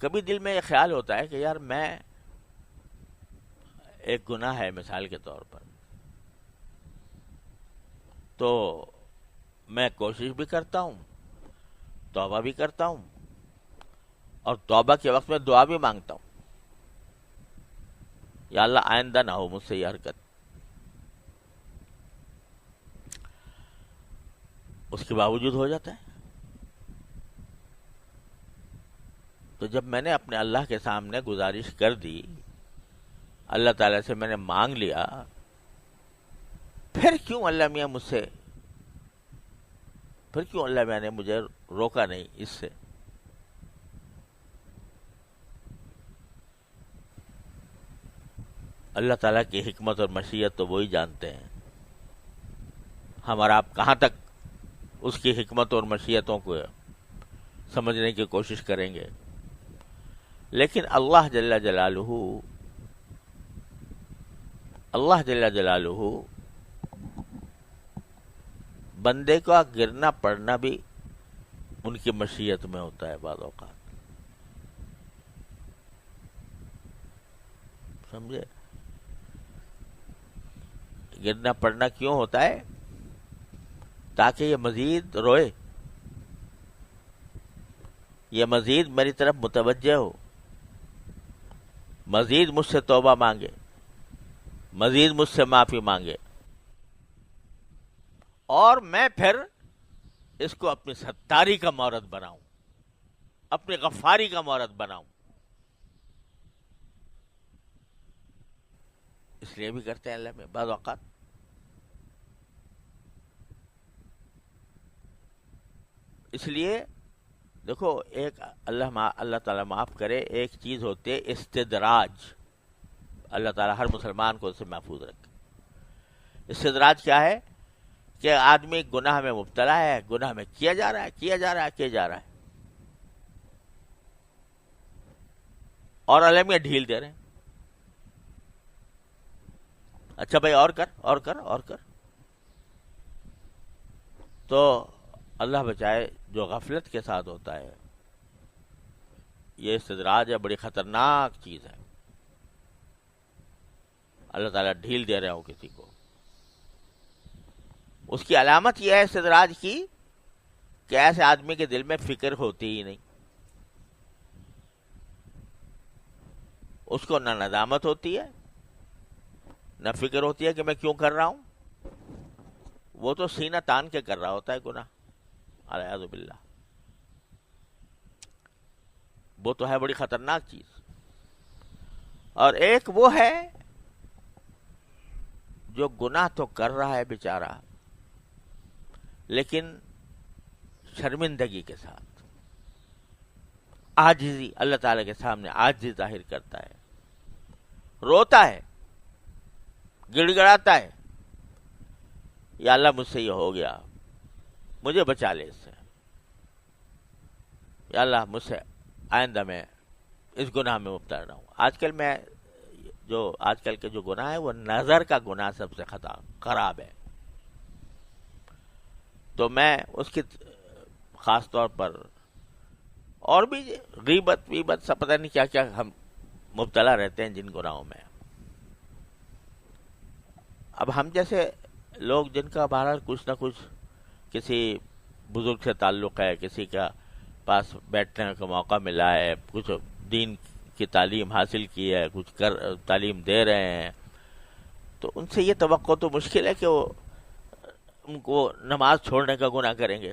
کبھی دل میں یہ خیال ہوتا ہے کہ یار میں ایک گناہ ہے مثال کے طور پر، تو میں کوشش بھی کرتا ہوں، توبہ بھی کرتا ہوں، اور توبہ کے وقت میں دعا بھی مانگتا ہوں، یا اللہ آئندہ نہ ہو مجھ سے یہ حرکت۔ اس کے باوجود ہو جاتا ہے۔ تو جب میں نے اپنے اللہ کے سامنے گزارش کر دی، اللہ تعالیٰ سے میں نے مانگ لیا، پھر کیوں اللہ میاں مجھ سے، پھر کیوں اللہ میاں نے مجھے روکا نہیں اس سے؟ اللہ تعالیٰ کی حکمت اور مشیت تو وہی جانتے ہیں، ہم اور آپ کہاں تک اس کی حکمت اور مشیتوں کو سمجھنے کی کوشش کریں گے۔ لیکن اللہ جل جلالہ بندے کا گرنا پڑنا بھی ان کی مشیت میں ہوتا ہے بعض اوقات، سمجھے؟ گرنا پڑنا کیوں ہوتا ہے؟ تاکہ یہ مزید روئے، یہ مزید میری طرف متوجہ ہو، مزید مجھ سے توبہ مانگے، مزید مجھ سے معافی مانگے، اور میں پھر اس کو اپنی ستاری کا مورد بناؤں، اپنی غفاری کا مورد بناؤں۔ اس لیے بھی کرتے ہیں اللہ میں بعض اوقات۔ اس لیے دیکھو، ایک اللہ تعالیٰ معاف کرے، ایک چیز ہوتی ہے استدراج، اللہ تعالیٰ ہر مسلمان کو اسے محفوظ رکھے۔ استدراج کیا ہے؟ کہ آدمی گناہ میں مبتلا ہے، گناہ میں کیا جا رہا ہے، اور اللہ میں ڈھیل دے رہے ہیں، اچھا بھائی اور کر۔ تو اللہ بچائے، جو غفلت کے ساتھ ہوتا ہے یہ استدراج ہے، بڑی خطرناک چیز ہے۔ اللہ تعالیٰ ڈھیل دے رہے ہو کسی کو، اس کی علامت یہ ہے استدراج کی کہ ایسے آدمی کے دل میں فکر ہوتی ہی نہیں، اس کو نہ ندامت ہوتی ہے، نہ فکر ہوتی ہے کہ میں کیوں کر رہا ہوں، وہ تو سینہ تان کے کر رہا ہوتا ہے گناہ، اعوذ باللہ۔ وہ تو ہے بڑی خطرناک چیز۔ اور ایک وہ ہے جو گناہ تو کر رہا ہے بیچارہ، لیکن شرمندگی کے ساتھ، عاجزی، اللہ تعالیٰ کے سامنے عاجزی ظاہر کرتا ہے، روتا ہے، گڑ گڑاتا ہے، یا اللہ مجھ سے یہ ہو گیا، مجھے بچا لے اس سے، یا اللہ مجھ سے آئندہ میں اس گناہ میں مبتلا نہ ہوں۔ آج کل کے جو گناہ ہے وہ نظر کا گناہ سب سے خراب ہے، تو میں اس کی خاص طور پر، اور بھی غیبت سب پتہ نہیں کیا کیا ہم مبتلا رہتے ہیں جن گناہوں میں۔ اب ہم جیسے لوگ جن کا بہرحال کچھ نہ کچھ کسی بزرگ سے تعلق ہے، کسی کا پاس بیٹھنے کا موقع ملا ہے، کچھ دین کی تعلیم حاصل کی ہے، کچھ تعلیم دے رہے ہیں، تو ان سے یہ توقع تو مشکل ہے کہ وہ ان کو نماز چھوڑنے کا گناہ کریں گے،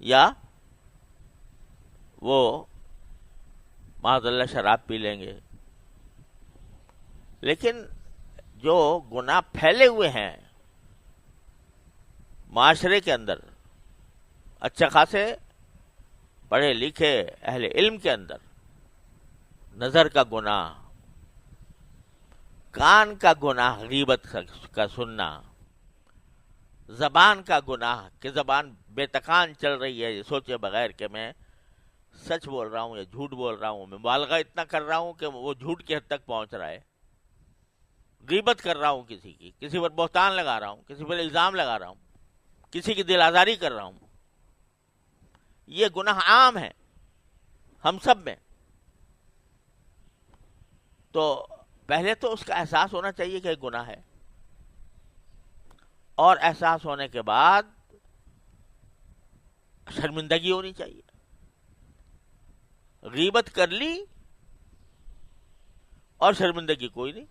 یا وہ معاذ اللہ شراب پی لیں گے۔ لیکن جو گناہ پھیلے ہوئے ہیں معاشرے کے اندر، اچھا خاصے پڑھے لکھے اہل علم کے اندر، نظر کا گناہ، کان کا گناہ، غیبت کا سننا، زبان کا گناہ کہ زبان بے تکان چل رہی ہے، یہ سوچے بغیر کہ میں سچ بول رہا ہوں یا جھوٹ بول رہا ہوں، میں مبالغہ اتنا کر رہا ہوں کہ وہ جھوٹ کی حد تک پہنچ رہا ہے، غیبت کر رہا ہوں کسی کی، کسی پر بہتان لگا رہا ہوں، کسی پر الزام لگا رہا ہوں، کسی کی دل آزاری کر رہا ہوں، یہ گناہ عام ہے، ہم سب میں. تو پہلے تو اس کا احساس ہونا چاہیے کہ گناہ ہے، اور احساس ہونے کے بعد شرمندگی ہونی چاہیے. غیبت کر لی اور شرمندگی کوئی نہیں،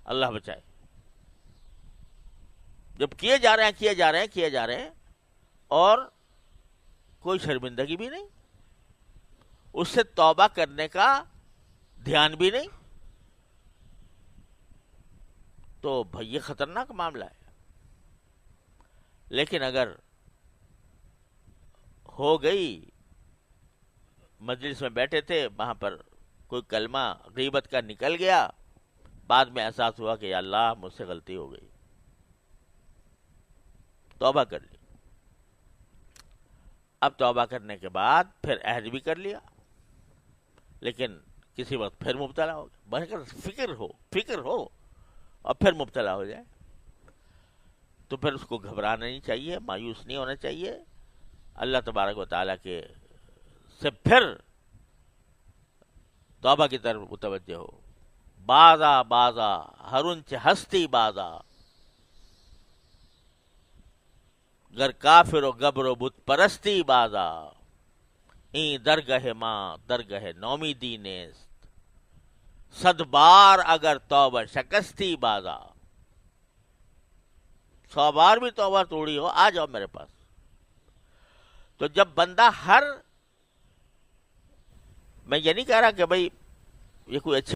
اللہ بچائے. جب کیے جا رہے ہیں اور کوئی شرمندگی بھی نہیں، اس سے توبہ کرنے کا دھیان بھی نہیں، تو بھئی یہ خطرناک معاملہ ہے. لیکن اگر ہو گئی، مجلس میں بیٹھے تھے، وہاں پر کوئی کلمہ غیبت کا نکل گیا، بعد میں احساس ہوا کہ یا اللہ مجھ سے غلطی ہو گئی، توبہ کر لی. اب توبہ کرنے کے بعد پھر عہد بھی کر لیا، لیکن کسی وقت پھر مبتلا ہو گیا. بلکہ فکر ہو اور پھر مبتلا ہو جائے تو پھر اس کو گھبرانا نہیں چاہیے، مایوس نہیں ہونا چاہیے. اللہ تبارک و تعالیٰ کے سے پھر توبہ کی طرف متوجہ ہو. بازا ہرنچ ہستی بازا، گر کافر و گبر و بت پرستی بازا، این درگہ ماں درگہ نومیدی نیست، صد بار اگر توبہ شکستی بازا. 100 بار بھی توبہ توڑی ہو، آ جاؤ میرے پاس. تو جب بندہ میں یہ نہیں کہہ رہا کہ بھائی یہ کوئی اچھی